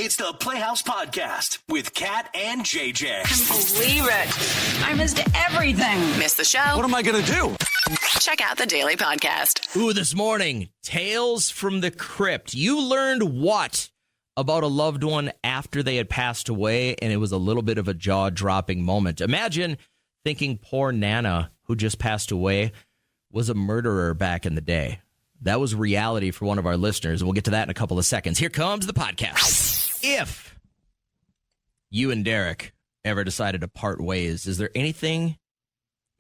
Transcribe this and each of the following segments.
It's the Playhouse Podcast with Kat and JJ. Can't believe it. I missed everything. Missed the show? What am I going to do? Check out the Daily Podcast. Ooh, this morning, Tales from the Crypt. You learned what about a loved one after they had passed away, and it was a little bit of a jaw-dropping moment. Imagine thinking poor Nana, who just passed away, was a murderer back in the day. That was reality for one of our listeners. We'll get to that in a couple of seconds. Here comes the podcast. If you and Derek ever decided to part ways, is there anything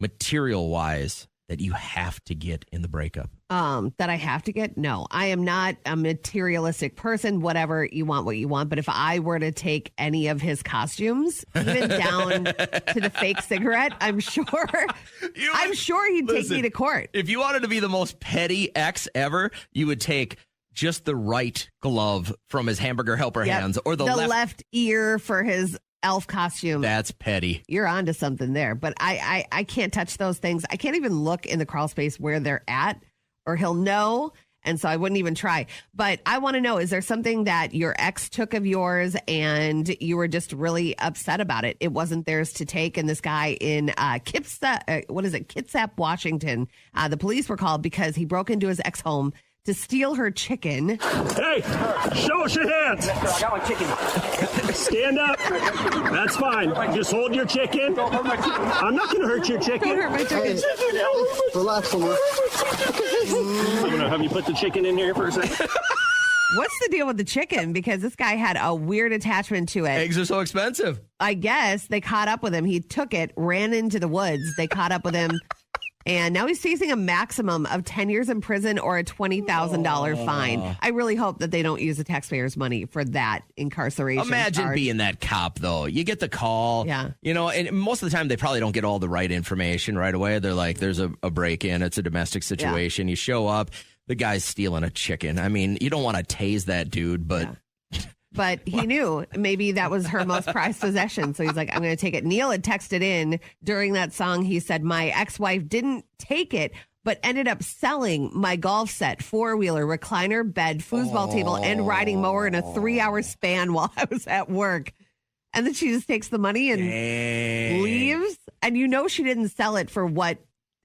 material-wise that you have to get in the breakup? That I have to get? No, I am not a materialistic person. Whatever you want, what you want. But if I were to take any of his costumes, even down to the fake cigarette, I'm sure he'd take me to court. If you wanted to be the most petty ex ever, you would take just the right glove from his hamburger helper hands, or the left ear for his elf costume. That's petty. You're onto something there. But I can't touch those things. I can't even look in the crawl space where they're at, or he'll know. And so I wouldn't even try. But I want to know, is there something that your ex took of yours and you were just really upset about it? It wasn't theirs to take. And this guy in Kitsap, Washington, the police were called because he broke into his ex home to steal her chicken. Hey, show us your hands. I got my chicken. Stand up. That's fine. Just hold your chicken. I'm not going to hurt your chicken. Don't hurt my chicken. Relax a little. I'm going to have you put the chicken in here for a second. What's the deal with the chicken? Because this guy had a weird attachment to it. Eggs are so expensive. I guess they caught up with him. He took it, ran into the woods. They caught up with him. And now he's facing a maximum of 10 years in prison or a $20,000 fine. I really hope that they don't use the taxpayers' money for that incarceration. Imagine charge. being that cop, though. You get the call. Yeah. You know, and most of the time they probably don't get all the right information right away. They're like, there's a break-in. It's a domestic situation. Yeah. You show up. The guy's stealing a chicken. I mean, you don't want to tase that dude, but... Yeah. But he knew maybe that was her most prized possession. So he's like, I'm going to take it. Neil had texted in during that song. He said, my ex-wife didn't take it, but ended up selling my golf set, four-wheeler, recliner, bed, foosball table, and riding mower in a 3-hour span while I was at work. And then she just takes the money and leaves. And you know she didn't sell it for what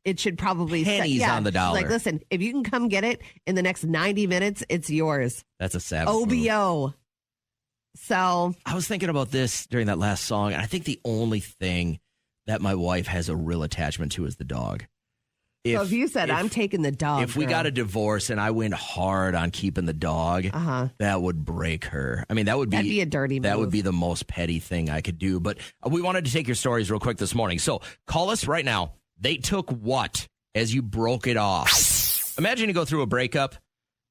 it should probably pennies on the dollar. She's like, listen, if you can come get it in the next 90 minutes, it's yours. That's a savage OBO. Move. So I was thinking about this during that last song, and I think the only thing that my wife has a real attachment to is the dog. If you said, I'm taking the dog. If we got a divorce and I went hard on keeping the dog, that would break her. I mean, that'd be a dirty move. That would be the most petty thing I could do. But we wanted to take your stories real quick this morning. So call us right now. They took what as you broke it off? Imagine you go through a breakup,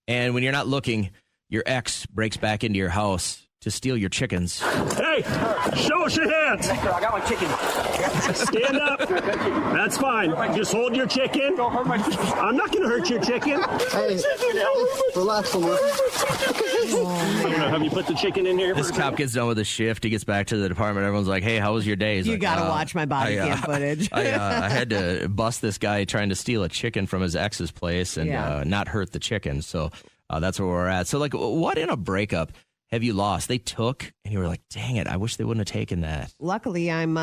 and when you're not looking, your ex breaks back into your house to steal your chickens. Hey, show us your hands. I got my chicken. Stand up. That's fine. Just hold your chicken. Don't hurt my chicken. I'm not going to hurt your chicken. Hey, relax a little. I'm going to have you put the chicken in here. This cop gets done with his shift. He gets back to the department. Everyone's like, hey, how was your day? He's you like, got to watch my body cam footage. I had to bust this guy trying to steal a chicken from his ex's place and not hurt the chicken. So that's where we're at. So, like, what in a breakup have you lost? They took, and you were like, dang it, I wish they wouldn't have taken that. Luckily, I'm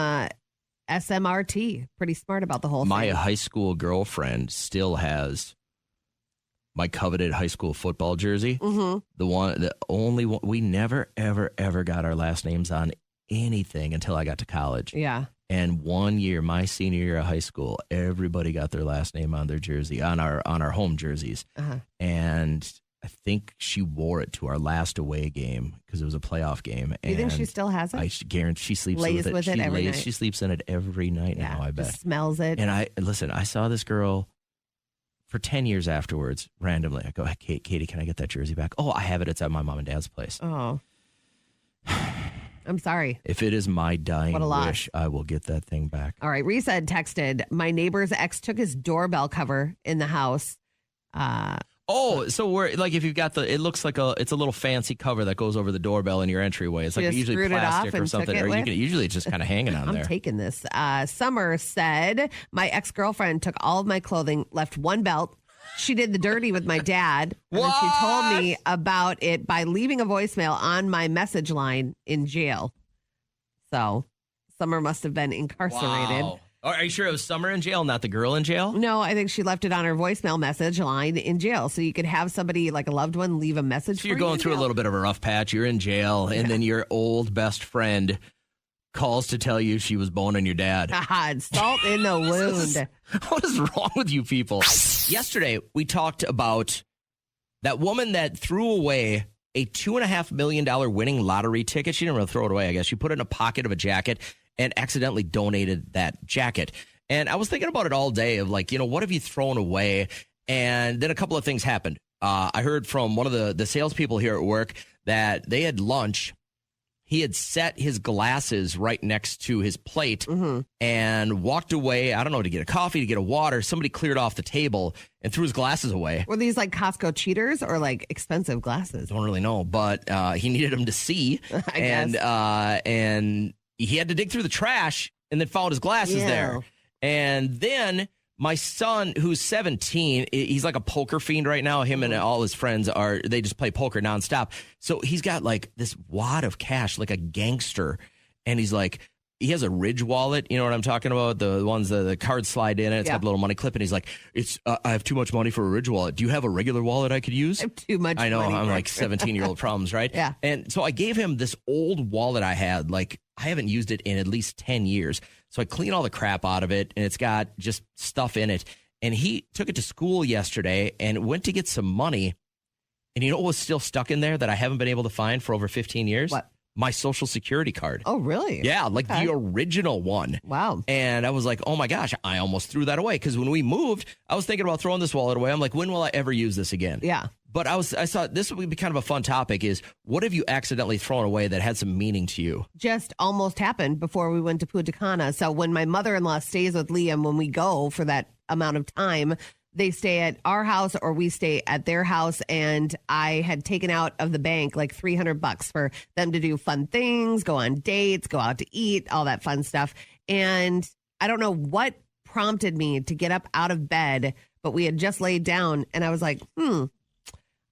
SMRT. Pretty smart about the whole thing. My high school girlfriend still has my coveted high school football jersey. Mm-hmm. The only one. We never, ever, ever got our last names on anything until I got to college. Yeah. And one year, my senior year of high school, everybody got their last name on their jersey, on our home jerseys. And I think she wore it to our last away game because it was a playoff game. You think she still has it? I guarantee she sleeps with it every night. She sleeps in it every night now, I bet. Just smells it. And I saw this girl for 10 years afterwards, randomly. I go, hey, Katie, can I get that jersey back? Oh, I have it. It's at my mom and dad's place. Oh. I'm sorry. If it is my dying wish, I will get that thing back. All right. Risa had texted, my neighbor's ex took his doorbell cover in the house. So we're like, if you've got it looks like it's a little fancy cover that goes over the doorbell in your entryway. It's like usually plastic or something, or usually it's just kind of hanging on there. I'm taking this. Summer said, my ex-girlfriend took all of my clothing, left one belt, she did the dirty with my dad. And then she told me about it by leaving a voicemail on my message line in jail. So Summer must have been incarcerated. Wow. Are you sure it was Summer in jail, not the girl in jail? No, I think she left it on her voicemail message line in jail. So you could have somebody, like a loved one, leave a message So you're going through a little bit of a rough patch. You're in jail, and then your old best friend calls to tell you she was boning your dad. Salt in the wound. What is wrong with you people? Yesterday, we talked about that woman that threw away a $2.5 million winning lottery ticket. She didn't really throw it away, I guess. She put it in a pocket of a jacket and accidentally donated that jacket. And I was thinking about it all day of like, what have you thrown away? And then a couple of things happened. I heard from one of the salespeople here at work that they had lunch. He had set his glasses right next to his plate and walked away, I don't know, to get a coffee, to get a water. Somebody cleared off the table and threw his glasses away. Were these like Costco cheaters or like expensive glasses? Don't really know, but he needed them to see. I guess. And he had to dig through the trash and then found his glasses there. And then my son, who's 17, he's like a poker fiend right now. Him and all his friends they just play poker nonstop. So he's got like this wad of cash, like a gangster. And he's like, he has a Ridge wallet. You know what I'm talking about? The ones that the cards slide in. It's got a little money clip. And he's like, I have too much money for a Ridge wallet. Do you have a regular wallet I could use? I have too much I know. money I'm for like 17-year-old problems, right? Yeah. And so I gave him this old wallet I had. Like, I haven't used it in at least 10 years. So I clean all the crap out of it, and it's got just stuff in it. And he took it to school yesterday and went to get some money. And you know what was still stuck in there that I haven't been able to find for over 15 years? What? My Social Security card. Oh, really? Yeah, like the original one. Wow. And I was like, oh my gosh, I almost threw that away. Because when we moved, I was thinking about throwing this wallet away. I'm like, when will I ever use this again? Yeah. But I thought this would be kind of a fun topic is what have you accidentally thrown away that had some meaning to you? Just almost happened before we went to Punta Cana. So when my mother-in-law stays with Liam, when we go for that amount of time, they stay at our house or we stay at their house. And I had taken out of the bank like $300 for them to do fun things, go on dates, go out to eat, all that fun stuff. And I don't know what prompted me to get up out of bed, but we had just laid down and I was like,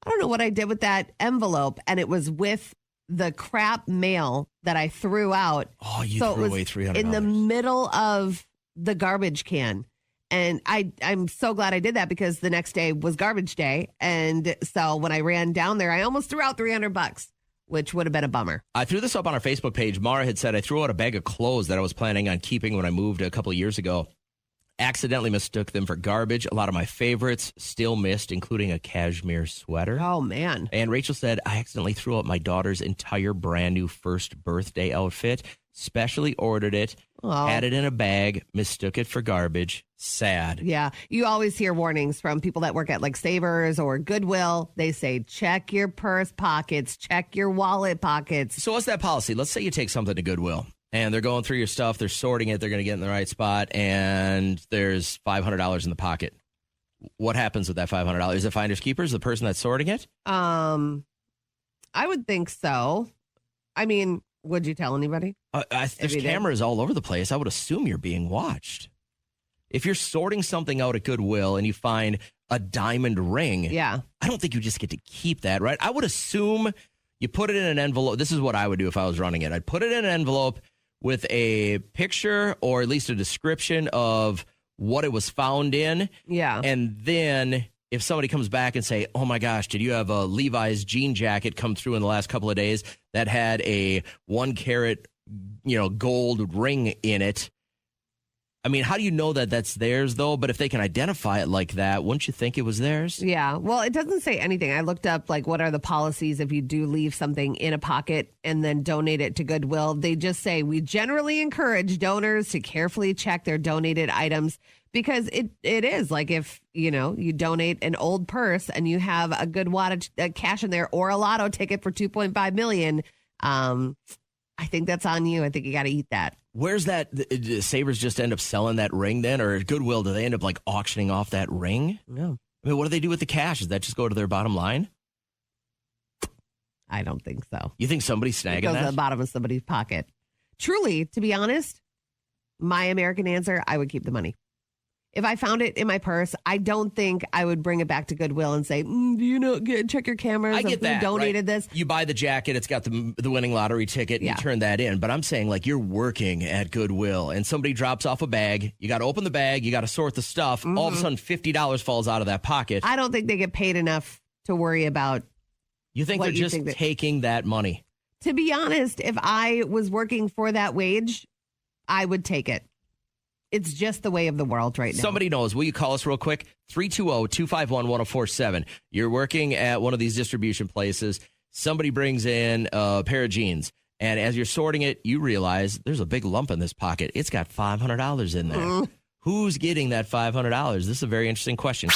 I don't know what I did with that envelope. And it was with the crap mail that I threw out. Oh, you threw away $300. In the middle of the garbage can. And I'm so glad I did that because the next day was garbage day. And so when I ran down there, I almost threw out $300, which would have been a bummer. I threw this up on our Facebook page. Mara had said I threw out a bag of clothes that I was planning on keeping when I moved a couple of years ago. Accidentally mistook them for garbage. A lot of my favorites still missed, including a cashmere sweater. Oh, man. And Rachel said, I accidentally threw out my daughter's entire brand new first birthday outfit, specially ordered it, had it in a bag, mistook it for garbage. Sad. Yeah. You always hear warnings from people that work at like Savers or Goodwill. They say, check your purse pockets, check your wallet pockets. So what's that policy? Let's say you take something to Goodwill. And they're going through your stuff. They're sorting it. They're going to get in the right spot. And there's $500 in the pocket. What happens with that $500? Is it finders keepers, the person that's sorting it? I would think so. I mean, would you tell anybody? There's cameras all over the place. I would assume you're being watched. If you're sorting something out at Goodwill and you find a diamond ring, yeah, I don't think you just get to keep that, right? I would assume you put it in an envelope. This is what I would do if I was running it. I'd put it in an envelope with a picture or at least a description of what it was found in. Yeah. And then if somebody comes back and say, oh my gosh, did you have a Levi's jean jacket come through in the last couple of days that had a 1 carat, gold ring in it? I mean, how do you know that that's theirs, though? But if they can identify it like that, wouldn't you think it was theirs? Yeah. Well, it doesn't say anything. I looked up, like, what are the policies if you do leave something in a pocket and then donate it to Goodwill? They just say, we generally encourage donors to carefully check their donated items because it is like if, you donate an old purse and you have a good wad of cash in there or a lotto ticket for $2.5 million, I think that's on you. I think you got to eat that. Where's that? Savers just end up selling that ring then? Or at Goodwill, do they end up like auctioning off that ring? No. I mean, what do they do with the cash? Does that just go to their bottom line? I don't think so. You think somebody's snagging it goes that? to the bottom of somebody's pocket. Truly, to be honest, my American answer, I would keep the money. if I found it in my purse, I don't think I would bring it back to Goodwill and say, do you know, check your cameras. I get who that. donated this. You buy the jacket, it's got the winning lottery ticket, and Yeah. you turn that in. But I'm saying, like, you're working at Goodwill, and somebody drops off a bag. You got to open the bag. You got to sort the stuff. All of a sudden, $50 falls out of that pocket. I don't think they get paid enough to worry about. You think what they're you just think that- taking that money? To be honest, if I was working for that wage, I would take it. It's just the way of the world right now. Somebody knows. Will you call us real quick? 320-251-1047. You're working at one of these distribution places. Somebody brings in a pair of jeans. And as you're sorting it, you realize there's a big lump in this pocket. It's got $500 in there. Who's getting that $500? This is a very interesting question.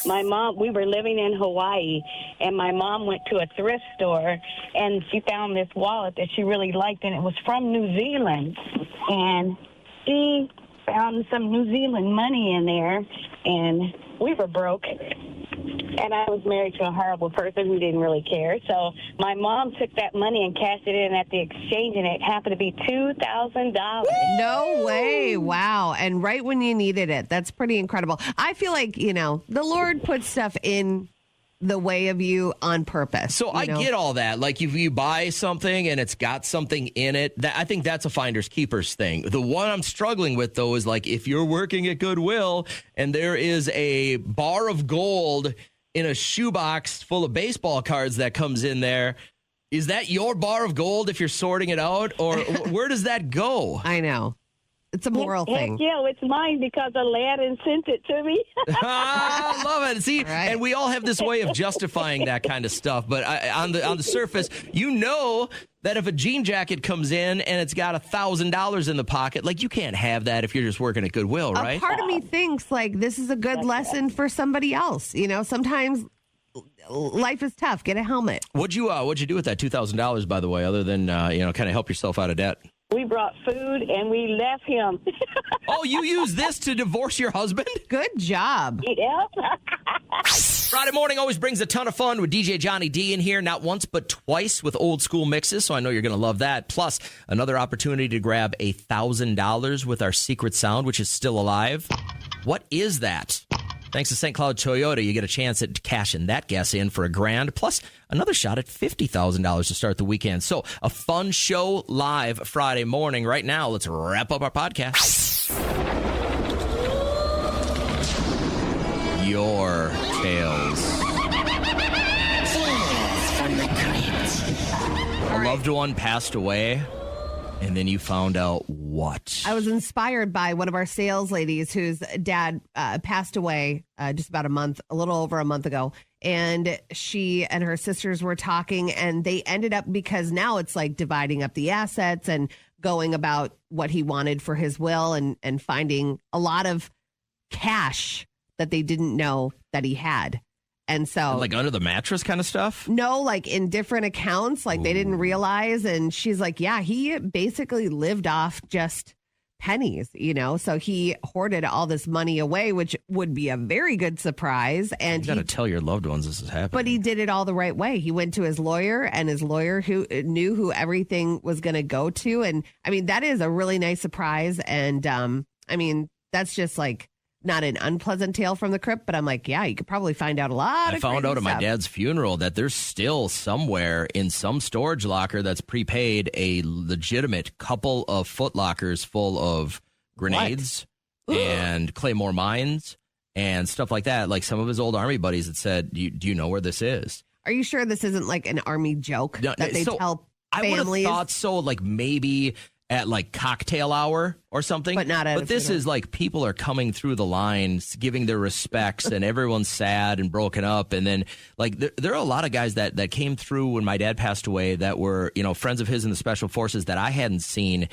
My mom, we were living in Hawaii, and my mom went to a thrift store, and she found this wallet that she really liked, and it was from New Zealand. And she found some New Zealand money in there, and we were broke. And I was married to a horrible person who didn't really care. So my mom took that money and cashed it in at the exchange, and it happened to be $2,000. No way. Wow. And right when you needed it. That's pretty incredible. I feel like, the Lord puts stuff in the way of you on purpose. So I get all that. Like if you buy something and it's got something in it, I think that's a finder's keepers thing. The one I'm struggling with, though, is like if you're working at Goodwill and there is a bar of gold in a shoebox full of baseball cards that comes in there, is that your bar of gold if you're sorting it out? Or where does that go? I know. It's a moral thing. Heck yeah, it's mine because Aladdin sent it to me. I love it. See, Right. and we all have this way of justifying that kind of stuff. But on the surface, that if a jean jacket comes in and it's got $1,000 in the pocket, like you can't have that if you're just working at Goodwill, right? A part of me thinks like this is a good lesson for somebody else. Sometimes life is tough. Get a helmet. What'd you do with that $2,000, by the way, other than kind of help yourself out of debt? We brought food, and we left him. Oh, you use this to divorce your husband? Good job. Yeah. Friday morning always brings a ton of fun with DJ Johnny D in here, not once but twice with old school mixes, so I know you're going to love that. Plus, another opportunity to grab $1,000 with our secret sound, which is still alive. What is that? Thanks to St. Cloud Toyota, you get a chance at cashing that guess in for $1,000, plus another shot at $50,000 to start the weekend. So a fun show live Friday morning. Right now, let's wrap up our podcast. Your tales. A loved one passed away, and then you found out what? I was inspired by one of our sales ladies whose dad passed away just about a little over a month ago. And she and her sisters were talking, and they ended up, because now it's like dividing up the assets and going about what he wanted for his will and finding a lot of cash that they didn't know that he had. And so, like under the mattress kind of stuff? No, like in different accounts, like they didn't realize. And she's like, yeah, he basically lived off just pennies, so he hoarded all this money away, which would be a very good surprise. And you got to tell your loved ones this is happening. But he did it all the right way. He went to his lawyer, and his lawyer who knew who everything was going to go to. And I mean, that is a really nice surprise. And I mean, that's just like not an unpleasant tale from the crypt, but I'm like, yeah, you could probably find out a lot. I found out at my dad's funeral that there's still somewhere in some storage locker that's prepaid a legitimate couple of Foot Lockers full of grenades and Claymore mines and stuff like that. Like some of his old Army buddies had said, do you know where this is? Are you sure this isn't like an Army joke that they tell families? I would have thought so, like maybe at like cocktail hour or something. But not at But this is like people are coming through the lines, giving their respects, and everyone's sad and broken up. And then like there are a lot of guys that came through when my dad passed away that were, friends of his in the special forces that I hadn't seen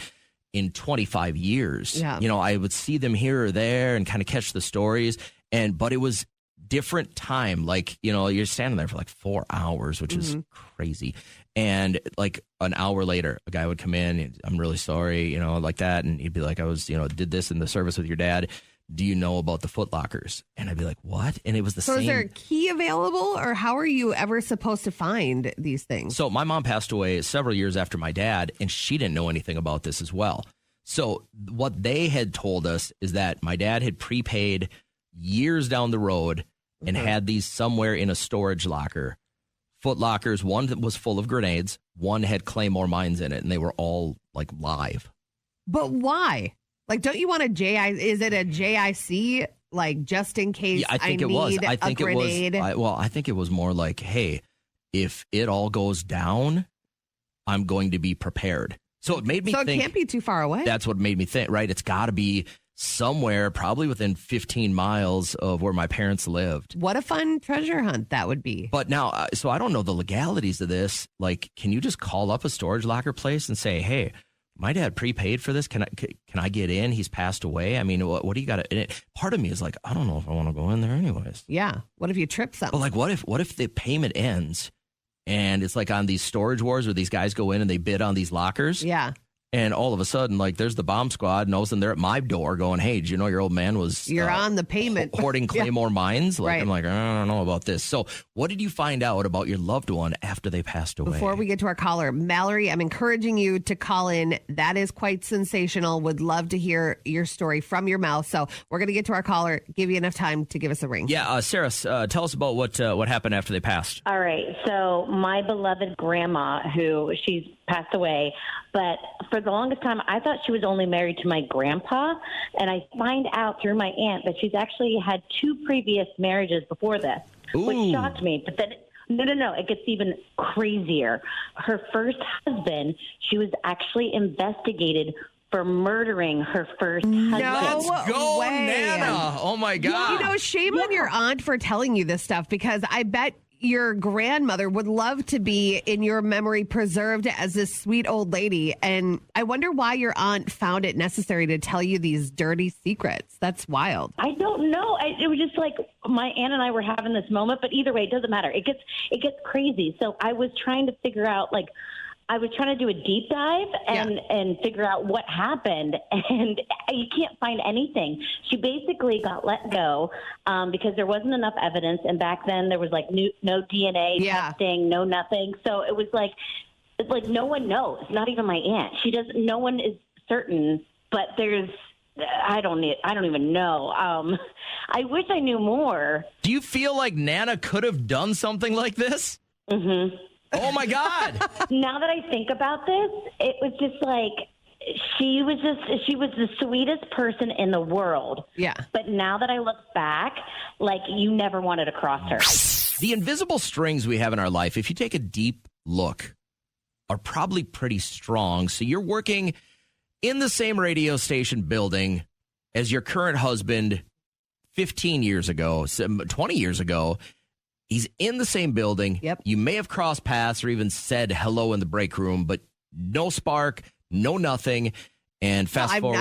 in 25 years. Yeah. I would see them here or there and kind of catch the stories. But it was different time. Like, you're standing there for like 4 hours, which is crazy. And like an hour later, a guy would come in. I'm really sorry, like that. And he'd be like, I was, did this in the service with your dad. Do you know about the Foot Lockers? And I'd be like, what? And it was the same. So is there a key available, or how are you ever supposed to find these things? So my mom passed away several years after my dad, and she didn't know anything about this as well. So what they had told us is that my dad had prepaid years down the road and had these somewhere in a storage locker. Foot lockers, one that was full of grenades, one had Claymore mines in it, and they were all like live. But why? Like, don't you want a is it a JIC, like, just in case I think it need was. I think a grenade? I think it was more like, hey, if it all goes down, I'm going to be prepared. So it made me think. So it can't be too far away. That's what made me think, right? It's got to be somewhere probably within 15 miles of where my parents lived. What a fun treasure hunt that would be. But now, so I don't know the legalities of this. Like, can you just call up a storage locker place and say, hey, my dad prepaid for this. Can I get in? He's passed away. I mean, what do you got to? Part of me is like, I don't know if I want to go in there anyways. Yeah. What if you trip something? But like, what if the payment ends and it's like on these storage wars where these guys go in and they bid on these lockers? Yeah. And all of a sudden, like, there's the bomb squad, and all of a sudden they're at my door going, hey, did you know your old man was You're on the payment. Hoarding Claymore mines? Like, Right. I'm like, I don't know about this. So what did you find out about your loved one after they passed away? Before we get to our caller, Mallory, I'm encouraging you to call in. That is quite sensational. Would love to hear your story from your mouth. So we're going to get to our caller, give you enough time to give us a ring. Yeah, Sarah, tell us about what happened after they passed. All right. So my beloved grandma, she's passed away, but for the longest time, I thought she was only married to my grandpa. And I find out through my aunt that she's actually had 2 previous marriages before this, which shocked me. But then, no, it gets even crazier. Her first husband, she was actually investigated for murdering her first husband. Let's go, way. Nana. Oh, my God. You know, shame on your aunt for telling you this stuff, because I bet your grandmother would love to be in your memory preserved as this sweet old lady. And I wonder why your aunt found it necessary to tell you these dirty secrets. That's wild. I don't know. It was just like my aunt and I were having this moment, but either way, it doesn't matter. It gets crazy. So I was trying to figure out, like, I was trying to do a deep dive and figure out what happened, and you can't find anything. She basically got let go because there wasn't enough evidence, and back then there was like no DNA testing, no nothing. So it was like no one knows, not even my aunt. No one is certain, but I don't even know. I wish I knew more. Do you feel like Nana could have done something like this? Mm-hmm. Oh, my God. Now that I think about this, it was just like she was the sweetest person in the world. Yeah. But now that I look back, like, you never wanted to cross her. The invisible strings we have in our life, if you take a deep look, are probably pretty strong. So you're working in the same radio station building as your current husband 15 years ago, 20 years ago. He's in the same building. Yep. You may have crossed paths or even said hello in the break room, but no spark, no nothing. And fast forward.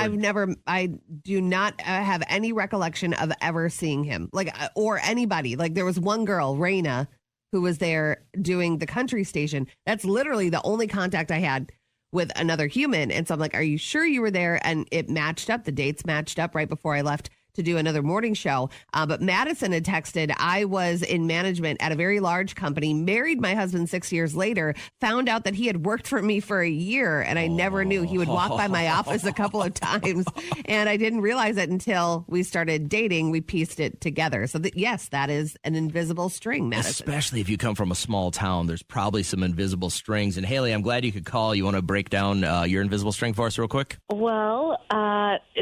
I do not have any recollection of ever seeing him, like, or anybody. Like, there was one girl, Raina, who was there doing the country station. That's literally the only contact I had with another human. And so I'm like, are you sure you were there? And it matched up. The dates matched up right before I left to do another morning show. But Madison had texted, I was in management at a very large company, married my husband 6 years later, found out that he had worked for me for a year, and I never knew. He would walk by my office a couple of times, and I didn't realize it until we started dating. We pieced it together. So yes, that is an invisible string, Madison. Especially if you come from a small town, there's probably some invisible strings. And Haley, I'm glad you could call. You want to break down your invisible string for us real quick? Well,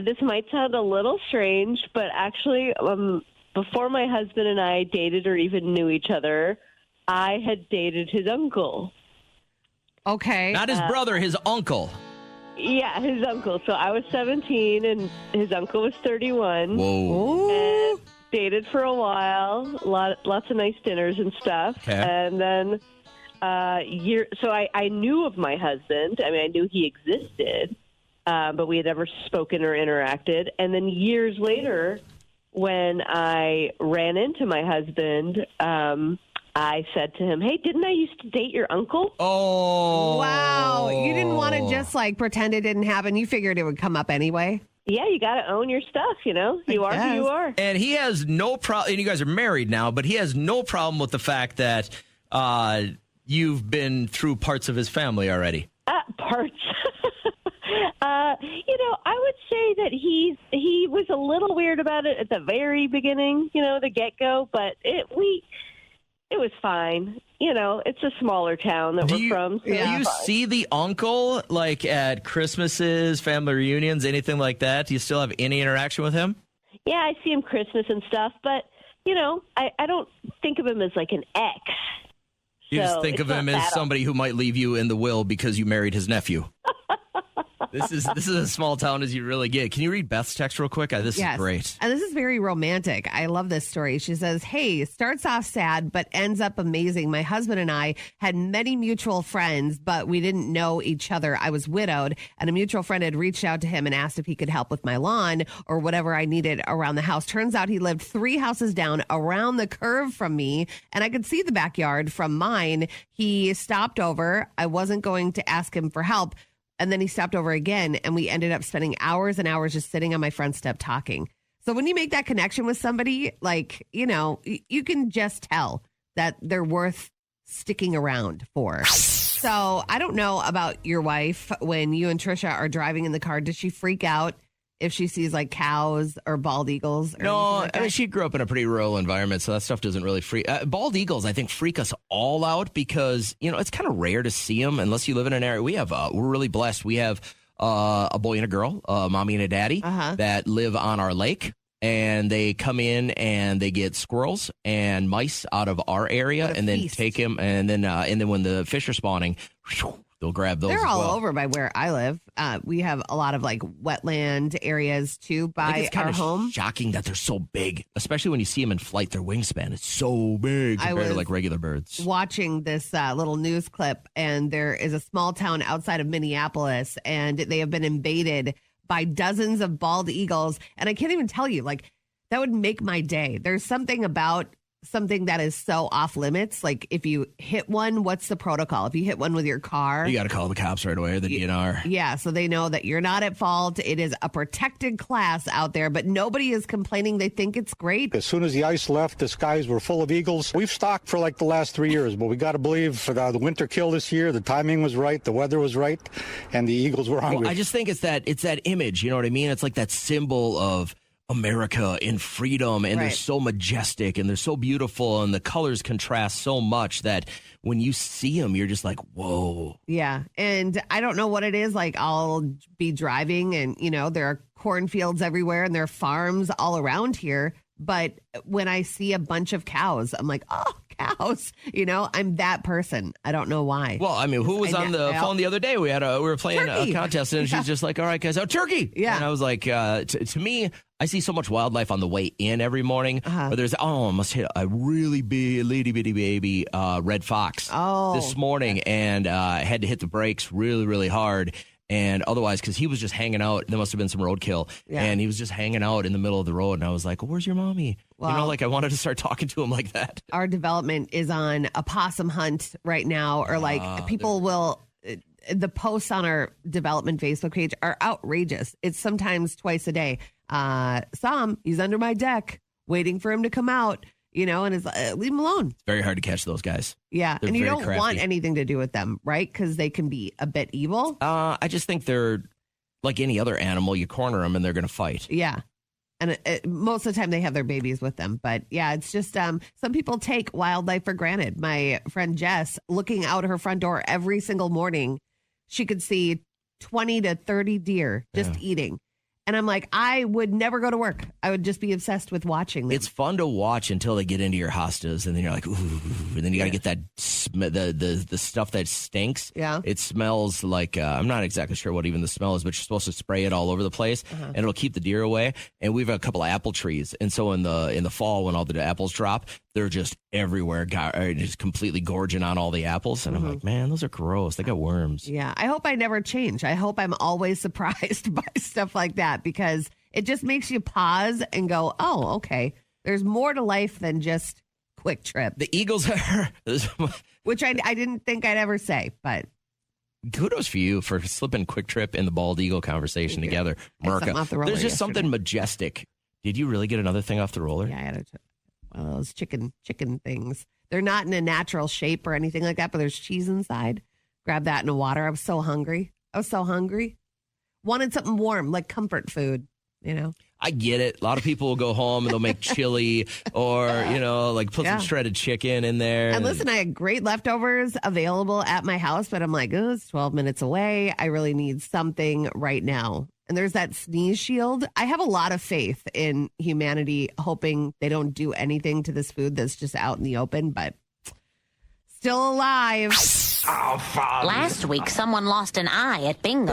this might sound a little strange, but actually, before my husband and I dated or even knew each other, I had dated his uncle. Okay. Not his brother, his uncle. Yeah, his uncle. So I was 17 and his uncle was 31. Whoa. And dated for a while, lots of nice dinners and stuff. Okay. And then so I knew of my husband. I mean, I knew he existed. But we had never spoken or interacted. And then years later, when I ran into my husband, I said to him, hey, didn't I used to date your uncle? Oh. Wow. You didn't want to just like pretend it didn't happen. You figured it would come up anyway. Yeah, you got to own your stuff, you know? You are who you are. And he has no problem, and you guys are married now, but he has no problem with the fact that you've been through parts of his family already. Parts. he was a little weird about it at the very beginning, the get-go, but it was fine. It's a smaller town that we're from. So do you see the uncle like at Christmases, family reunions, anything like that? Do you still have any interaction with him? Yeah, I see him Christmas and stuff, but, I don't think of him as like an ex. You So just think it's of him not as that somebody who might leave you in the will because you married his nephew. This is as small town as you really get. Can you read Beth's text real quick? This is great. And this is very romantic. I love this story. She says, hey, starts off sad, but ends up amazing. My husband and I had many mutual friends, but we didn't know each other. I was widowed, and a mutual friend had reached out to him and asked if he could help with my lawn or whatever I needed around the house. Turns out he lived 3 houses down around the curve from me, and I could see the backyard from mine. He stopped over. I wasn't going to ask him for help. And then he stopped over again, and we ended up spending hours and hours just sitting on my front step talking. So when you make that connection with somebody, like, you can just tell that they're worth sticking around for. So I don't know about your wife. When you and Trisha are driving in the car, does she freak out if she sees like cows or bald eagles? Or no, like I mean, she grew up in a pretty rural environment, so that stuff doesn't really freak. Bald eagles, I think, freak us all out because, it's kind of rare to see them unless you live in an area. We're really blessed. We have a boy and a girl, a mommy and a daddy that live on our lake. And they come in and they get squirrels and mice out of our area and then take them. And then when the fish are spawning, they'll grab those. They're as all well. over by where I live. We have a lot of like wetland areas too by it's kind our of home. shocking that they're so big, especially when you see them in flight. Their wingspan is so big compared to like regular birds. Watching this little news clip, and there is a small town outside of Minneapolis, and they have been invaded by dozens of bald eagles. And I can't even tell you, like, that would make my day. There's something about something that is so off limits. Like, if you hit one, what's the protocol? If you hit one with your car, You got to call the cops right away, or the DNR. yeah, so they know that you're not at fault. It is a protected class out there, but nobody is complaining. They think it's great. As soon as the ice left, the skies were full of eagles. We've stocked for like the last 3 years, but we got to believe for the winter kill this year, the timing was right, the weather was right, and the eagles were hungry. Well, I just think it's that image. You know what I mean? It's like that symbol of America and freedom, and they're so majestic and they're so beautiful, and the colors contrast so much that when you see them, you're just like, whoa. Yeah. And I don't know what it is. Like, I'll be driving and, there are cornfields everywhere and there are farms all around here. But when I see a bunch of cows, I'm like, oh, cows. I'm that person. I don't know why. Well, I mean, who was on the phone the other day? We were playing a contest, and she's just like, all right, guys, turkey. Yeah. And I was like, to me, I see so much wildlife on the way in every morning. But there's, I must hit a really big, little bitty baby red fox this morning, and I had to hit the brakes really, really hard. And otherwise, because he was just hanging out, there must have been some roadkill. Yeah. And he was just hanging out in the middle of the road. And I was like, where's your mommy? Well, I wanted to start talking to him like that. Our development is on a possum hunt right now, or like people will. The posts on our development Facebook page are outrageous. It's sometimes twice a day. He's under my deck waiting for him to come out. And it's leave him alone. It's very hard to catch those guys. Yeah. They're and you very don't crafty. want anything to do with them, right? Because they can be a bit evil. I just think they're like any other animal. You corner them and they're going to fight. Yeah. And most of the time they have their babies with them. But yeah, it's just some people take wildlife for granted. My friend Jess, looking out her front door every single morning, she could see 20 to 30 deer just eating. And I'm like, I would never go to work. I would just be obsessed with watching them. It's fun to watch until they get into your hostas, and then you're like, ooh, and then you got to get that the stuff that stinks. Yeah, it smells like I'm not exactly sure what even the smell is, but you're supposed to spray it all over the place, and it'll keep the deer away. And we've a couple of apple trees, and so in the fall when all the apples drop, they're just everywhere, just completely gorging on all the apples. And I'm like, man, those are gross. They got worms. Yeah, I hope I never change. I hope I'm always surprised by stuff like that, because it just makes you pause and go, oh, okay, there's more to life than just Quick Trip. The Eagles are... Which I didn't think I'd ever say, but... Kudos for you for slipping Quick Trip and the bald eagle conversation together. Merca. There's just something majestic. Did you really get another thing off the roller? Yeah, I had one of those chicken things. They're not in a natural shape or anything like that, but there's cheese inside. Grab that in the water. I was so hungry. Wanted something warm, like comfort food. you know. I get it. A lot of people will go home and they'll make chili or, like put some shredded chicken in there. And listen, I had great leftovers available at my house, but I'm like, oh, it's 12 minutes away. I really need something right now. And there's that sneeze shield. I have a lot of faith in humanity, hoping they don't do anything to this food that's just out in the open, but still alive. Last week, someone lost an eye at bingo.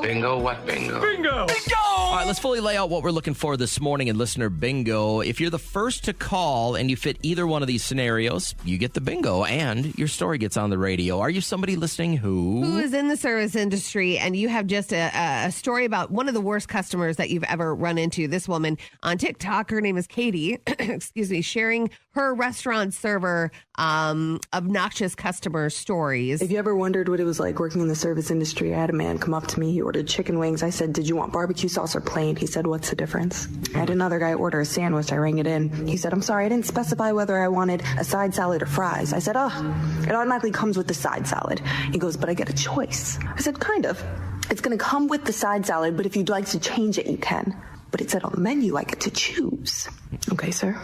Bingo what bingo? Bingo! All right, let's fully lay out what we're looking for this morning in Listener Bingo. If you're the first to call and you fit either one of these scenarios, you get the bingo and your story gets on the radio. Are you somebody listening who is in the service industry and you have just a story about one of the worst customers that you've ever run into? This woman on TikTok, her name is Katie, sharing her restaurant server obnoxious customer stories. If you ever wondered what it was like working in the service industry, I had a man come up to me. He ordered chicken wings. I said, "Did you want barbecue sauce or plain?" He said, "What's the difference?" I had another guy order a sandwich. I rang it in. He said, "I'm sorry, I didn't specify whether I wanted a side salad or fries." I said, "Oh, it automatically comes with the side salad." He goes, "But I get a choice." I said, "Kind of. It's going to come with the side salad, but if you'd like to change it, you can. But it said on the menu I get to choose." "Okay, sir.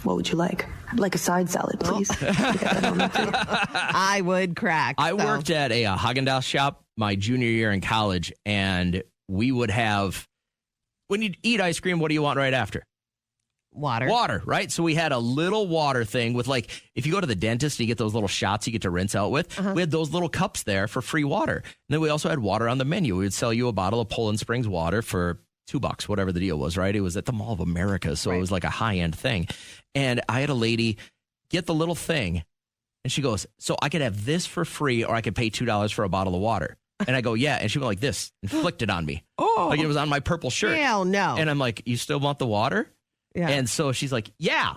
What would you like?" "I'd like a side salad, please." I would crack. I worked at a Haagen-Dazs shop my junior year in college, and we would have, when you eat ice cream, what do you want right after? Water. Water, right? So we had a little water thing with, like, if you go to the dentist, you get those little shots you get to rinse out with. We had those little cups there for free water. And then we also had water on the menu. We would sell you a bottle of Poland Springs water for $2, whatever the deal was, right? It was at the Mall of America, so it was like a high-end thing. And I had a lady get the little thing, and she goes, "So I could have this for free, or I could pay $2 for a bottle of water." And I go, "Yeah." And she went like this and flicked it on me. Oh. Like it was on my purple shirt. Hell no. And I'm like, "You still want the water?" Yeah. And so she's like, "Yeah."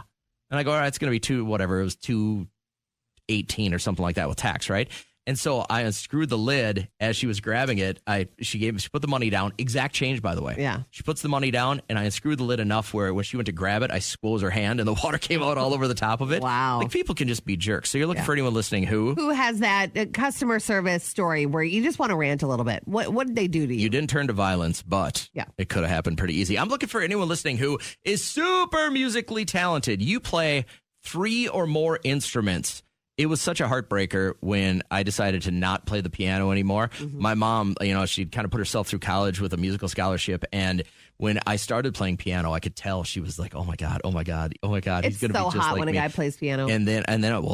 And I go, "All right, it's going to be whatever. It was $2.18 or something like that with tax, right?" And so I unscrewed the lid as she was grabbing it. She put the money down. Exact change, by the way. Yeah. She puts the money down, and I unscrewed the lid enough where when she went to grab it, I squeezed her hand, and the water came out all over the top of it. Wow. Like, people can just be jerks. So you're looking for anyone listening who has that customer service story where you just want to rant a little bit. What did they do to you? You didn't turn to violence, but it could have happened pretty easy. I'm looking for anyone listening who is super musically talented. You play 3 or more instruments. It was such a heartbreaker when I decided to not play the piano anymore. My mom, she'd kind of put herself through college with a musical scholarship. And when I started playing piano, I could tell she was like, oh my God. It's he's going to so be just hot like when me. a guy plays piano. And then,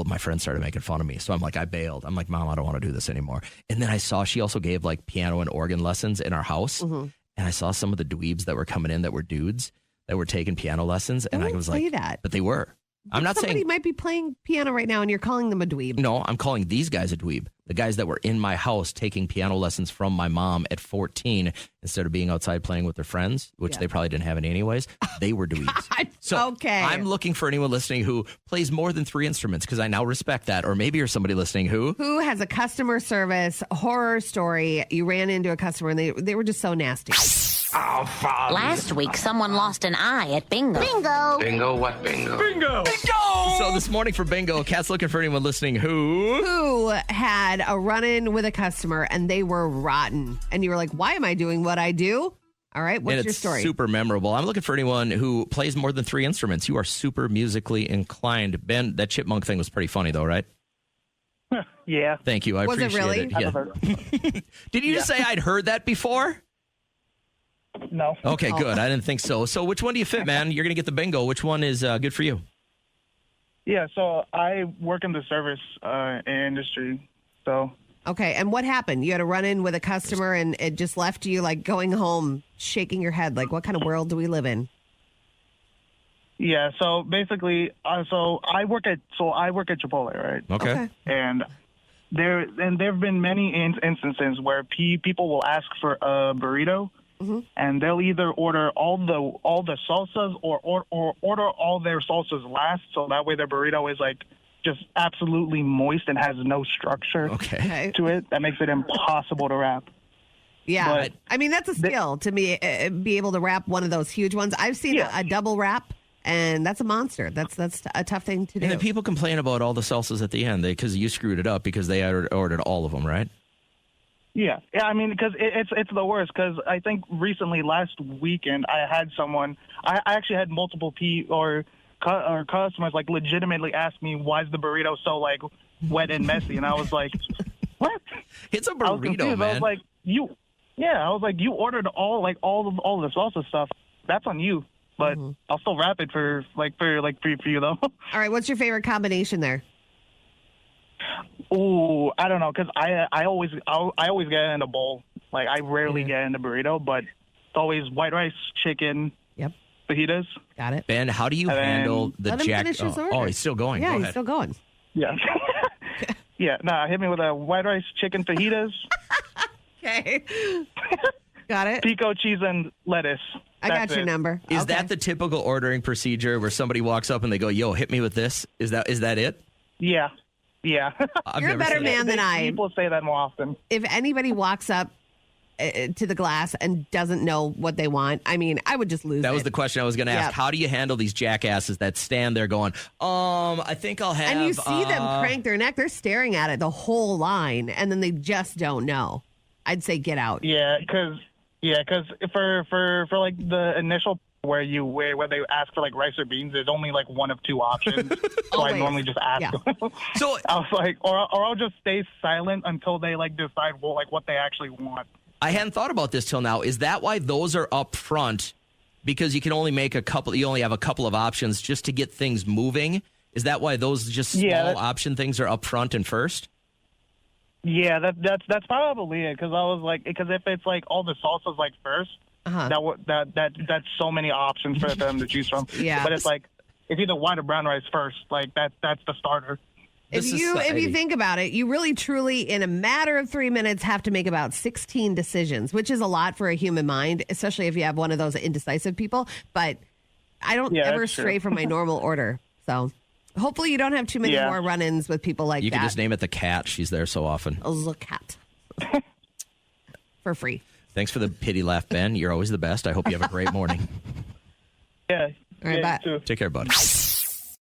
my friends started making fun of me. So I'm like, I bailed. I'm like, "Mom, I don't want to do this anymore." And then I saw she also gave like piano and organ lessons in our house. And I saw some of the dweebs that were coming in that were dudes that were taking piano lessons. And I was like, that. But they were. I'm not saying somebody might be playing piano right now and you're calling them a dweeb. No, I'm calling these guys a dweeb. The guys that were in my house taking piano lessons from my mom at 14 instead of being outside playing with their friends, which they probably didn't have any anyways. They were dweebs. So I'm looking for anyone listening who plays more than 3 instruments because I now respect that. Or maybe you're somebody listening who has a customer service horror story. You ran into a customer and they were just so nasty. Last week, someone lost an eye at bingo. Bingo what bingo? Bingo! So this morning for bingo, Kat's looking for anyone listening who had a run-in with a customer and they were rotten. And you were like, why am I doing what I do? All right, what's your story? Super memorable. I'm looking for anyone who plays more than 3 instruments. You are super musically inclined. Ben, that chipmunk thing was pretty funny though, right? Yeah. Thank you. I Was it appreciate really? it. Yeah. Did you just say I'd heard that before? No. Okay, good. I didn't think so. So which one do you fit, man? You're going to get the bingo. Which one is good for you? Yeah, so I work in the service industry. So. Okay, and what happened? You had a run-in with a customer and it just left you like going home, shaking your head. Like, what kind of world do we live in? Yeah, so basically, so I work at Chipotle, right? Okay. And there have been many instances where people will ask for a burrito. And they'll either order all the salsas or order all their salsas last, so that way their burrito is like just absolutely moist and has no structure to it. That makes it impossible to wrap. Yeah, but I mean that's a skill to me, be able to wrap one of those huge ones. I've seen a double wrap, and that's a monster. That's a tough thing to do. And then people complain about all the salsas at the end because you screwed it up because they ordered all of them, right? Yeah. I mean, because it's the worst. Because I think recently, last weekend, I had someone. I actually had multiple customers like legitimately ask me, "Why's the burrito so like wet and messy?" And I was like, "What? It's a burrito, man." I was like, I was like, you ordered all the salsa stuff. That's on you. But I'll still wrap it for you though. All right, what's your favorite combination there? Ooh, I don't know, because I always get in a bowl. Like I rarely get in a burrito, but it's always white rice, chicken, fajitas. Got it. Ben, how do you handle the Let him jack? finish his order. Oh, he's still going. Yeah, Go he's ahead. still going. Yeah. Yeah, hit me with a white rice, chicken fajitas. Okay. Got it. Pico cheese and lettuce. I got your number. Is that the typical ordering procedure where somebody walks up and they go, "Yo, hit me with this"? Is that it? Yeah. Yeah. You're a better man than I. People say that more often. If anybody walks up to the glass and doesn't know what they want, I mean, I would just lose That it. was the question I was going to ask. Yep. How do you handle these jackasses that stand there going, I think I'll have... And you see them crank their neck. They're staring at it the whole line, and then they just don't know. I'd say get out. Yeah, because for like the initial where they ask for like rice or beans, there's only like one of two options. So I normally just ask them. So I was like, or I'll just stay silent until they like decide what they actually want. I hadn't thought about this till now. Is that why those are up front? Because you can only make you only have a couple of options just to get things moving. Is that why those just small option things are up front and first? Yeah, that's probably it. Because I was like, because if it's like all the salsas like first, that's so many options for them to choose from. Yeah. But it's like it's either white or brown rice first. Like that's the starter. If you think about it, you really truly in a matter of 3 minutes have to make about 16 decisions, which is a lot for a human mind, especially if you have one of those indecisive people. But I don't ever stray from my normal order. So hopefully you don't have too many more run-ins with people like that. You can just name it the cat. She's there so often. The cat. For free. Thanks for the pity laugh, Ben. You're always the best. I hope you have a great morning. Yeah. All right, bye. Take care, bud.